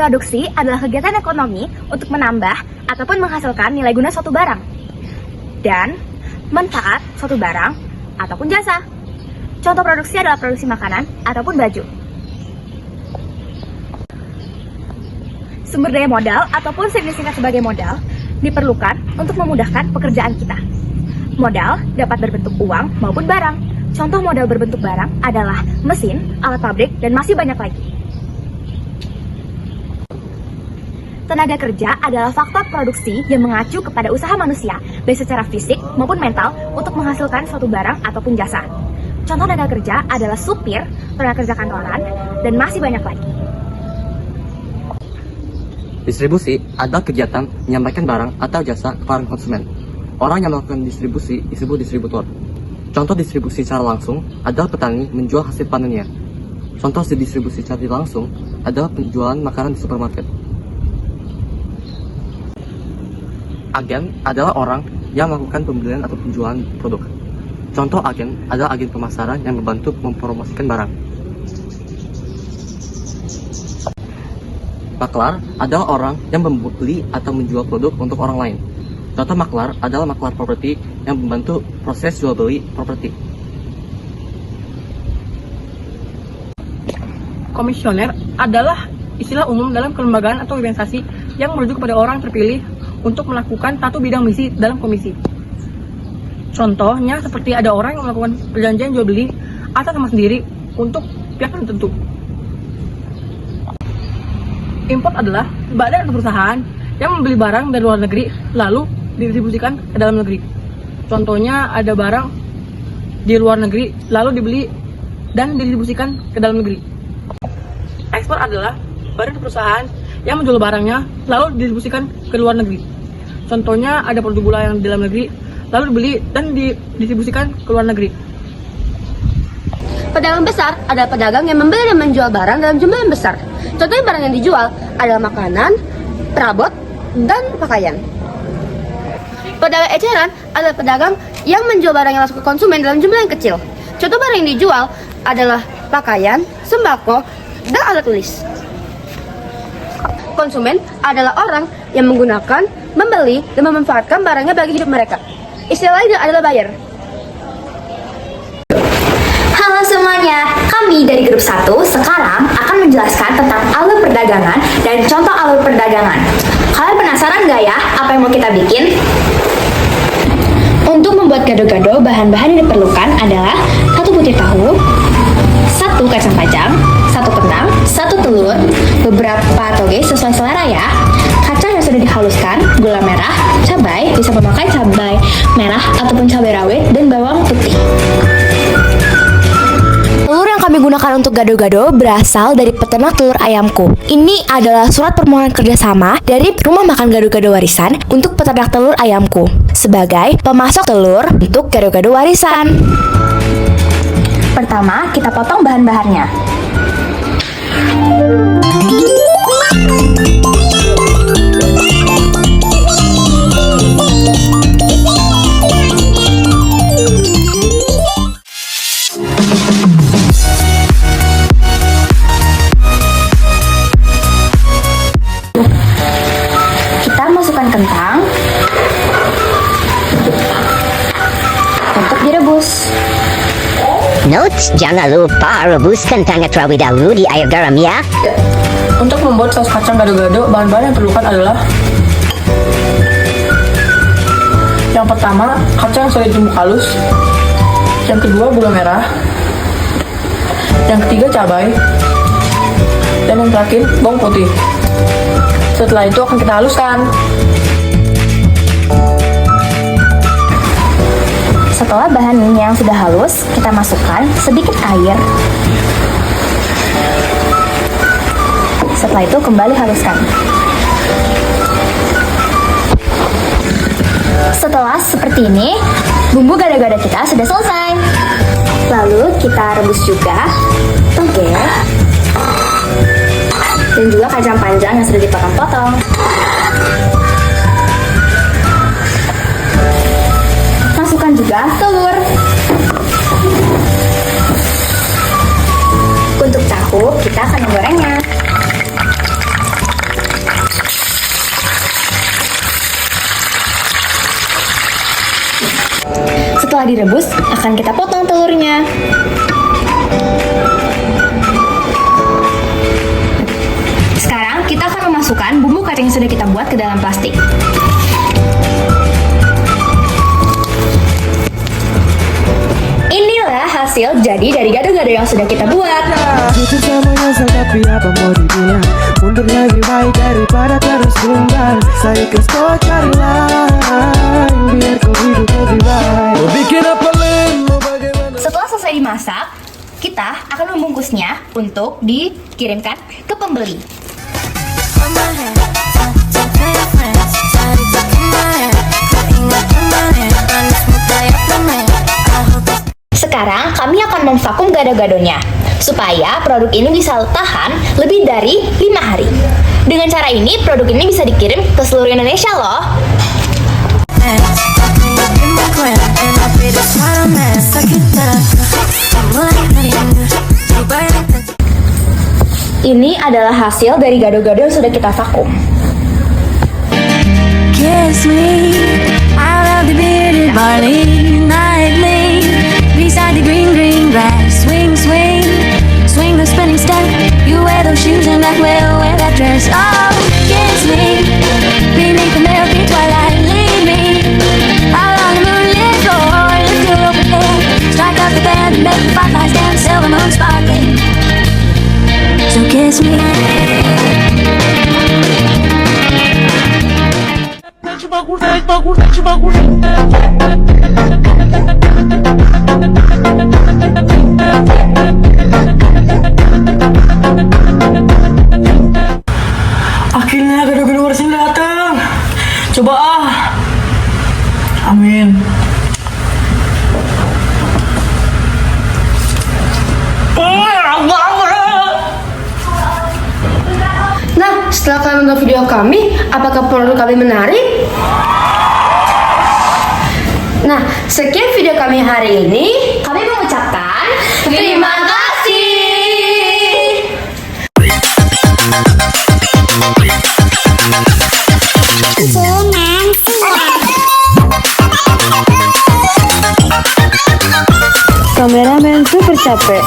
Produksi adalah kegiatan ekonomi untuk menambah ataupun menghasilkan nilai guna suatu barang dan manfaat suatu barang ataupun jasa. Contoh produksi adalah produksi makanan ataupun baju. Sumber daya modal ataupun singkat sebagai modal diperlukan untuk memudahkan pekerjaan kita. Modal dapat berbentuk uang maupun barang. Contoh modal berbentuk barang adalah mesin, alat pabrik, dan masih banyak lagi. Tenaga kerja adalah faktor produksi yang mengacu kepada usaha manusia, baik secara fisik maupun mental, untuk menghasilkan suatu barang ataupun jasa. Contoh tenaga kerja adalah supir, tenaga kerja kantoran, dan masih banyak lagi. Distribusi adalah kegiatan menyampaikan barang atau jasa kepada konsumen. Orang yang melakukan distribusi disebut distributor. Contoh distribusi secara langsung adalah petani menjual hasil panennya. Contoh distribusi secara tidak langsung adalah penjualan makanan di supermarket. Agen adalah orang yang melakukan pembelian atau penjualan produk. Contoh agen adalah agen pemasaran yang membantu mempromosikan barang. Maklar adalah orang yang membeli atau menjual produk untuk orang lain. Contoh maklar adalah maklar properti yang membantu proses jual beli properti. Komisioner adalah istilah umum dalam kelembagaan atau organisasi yang merujuk kepada orang terpilih untuk melakukan satu bidang misi dalam komisi. Contohnya seperti ada orang yang melakukan perjanjian jual beli atas nama sendiri untuk pihak tertentu. Import adalah badan atau perusahaan yang membeli barang dari luar negeri lalu didistribusikan ke dalam negeri. Contohnya ada barang di luar negeri lalu dibeli dan didistribusikan ke dalam negeri. Ekspor adalah badan atau perusahaan yang menjual barangnya lalu didistribusikan ke luar negeri. Contohnya ada produk gula yang di dalam negeri lalu dibeli dan didistribusikan ke luar negeri. Pedagang besar adalah pedagang yang membeli dan menjual barang dalam jumlah yang besar. Contohnya barang yang dijual adalah makanan, perabot, dan pakaian. Pedagang eceran adalah pedagang yang menjual barang yang langsung ke konsumen dalam jumlah yang kecil. Contoh barang yang dijual adalah pakaian, sembako, dan alat tulis. Konsumen adalah orang yang menggunakan, membeli, dan memanfaatkan barangnya bagi hidup mereka. Istilah lainnya adalah buyer. Halo semuanya, kami dari grup 1 sekarang akan menjelaskan tentang alur perdagangan dan contoh alur perdagangan. Kalian penasaran gak ya apa yang mau kita bikin? Untuk membuat gado-gado, bahan-bahan yang diperlukan adalah 1 butir tahu, 1 kacang panjang, 1 kentang, 1 telur, beberapa toge sesuai selera ya, kacang yang sudah dihaluskan, gula merah, cabai, bisa memakai cabai merah ataupun cabai rawit, dan bawang putih. Telur yang kami gunakan untuk gado-gado berasal dari peternak telur ayamku. Ini adalah surat permohonan kerjasama dari rumah makan gado-gado warisan untuk peternak telur ayamku sebagai pemasok telur untuk gado-gado warisan. Pertama, kita potong bahan-bahannya. Kita masukkan kentang untuk direbus. Notes, jangan lupa rebus kentangnya terlebih dahulu di air garam ya. Untuk membuat saus kacang gado-gado, bahan-bahan yang diperlukan adalah yang pertama, kacang yang sudah ditumbuk halus. Yang kedua, gula merah. Yang ketiga, cabai. Dan yang terakhir, bawang putih. Setelah itu akan kita haluskan. Setelah bahan yang sudah halus, kita masukkan sedikit air. Setelah itu kembali haluskan. Setelah seperti ini, bumbu gado-gado kita sudah selesai. Lalu kita rebus juga toge dan juga kacang panjang yang sudah dipotong-potong. Masukkan juga telur. Untuk tahu, kita akan menggorengnya. setelah direbus, akan kita potong telurnya. Sekarang kita akan memasukkan bumbu kacang yang sudah kita buat ke dalam plastik. Inilah hasil jadi dari gado-gado yang sudah kita buat. Itu semuanya tapi apa mau dibilang, mundur lagi baik daripada terus bimbang. Saya kau cari lain biar kau hidup lebih baik. Mau bikin apa lain, mau bagaimana. Setelah selesai dimasak, kita akan membungkusnya untuk dikirimkan ke pembeli. Sekarang kami akan memvakum gado-gadonya supaya produk ini bisa tahan lebih dari 5 hari. Dengan cara ini, produk ini bisa dikirim ke seluruh Indonesia loh. Ini adalah hasil dari gado-gado yang sudah kita vakum. Kiss me, I love the bearded barley nightly. Beside the green, green grass, swing, swing, swing the spinning step. You wear those shoes and I will wear that dress. Oh, kiss me, beneath the milky twilight, lead me along the moonlit floor. Lift your open head, strike up the band, make the fireflies dance, silver moon sparkling. So kiss me. Akhirnya gado-gado resmi datang. Coba Amin. Nah, setelah kalian menonton video kami, apakah produk kami menarik? Nah, sekian video kami hari ini. Kami mengucapkan terima kasih. Kameramen super capek.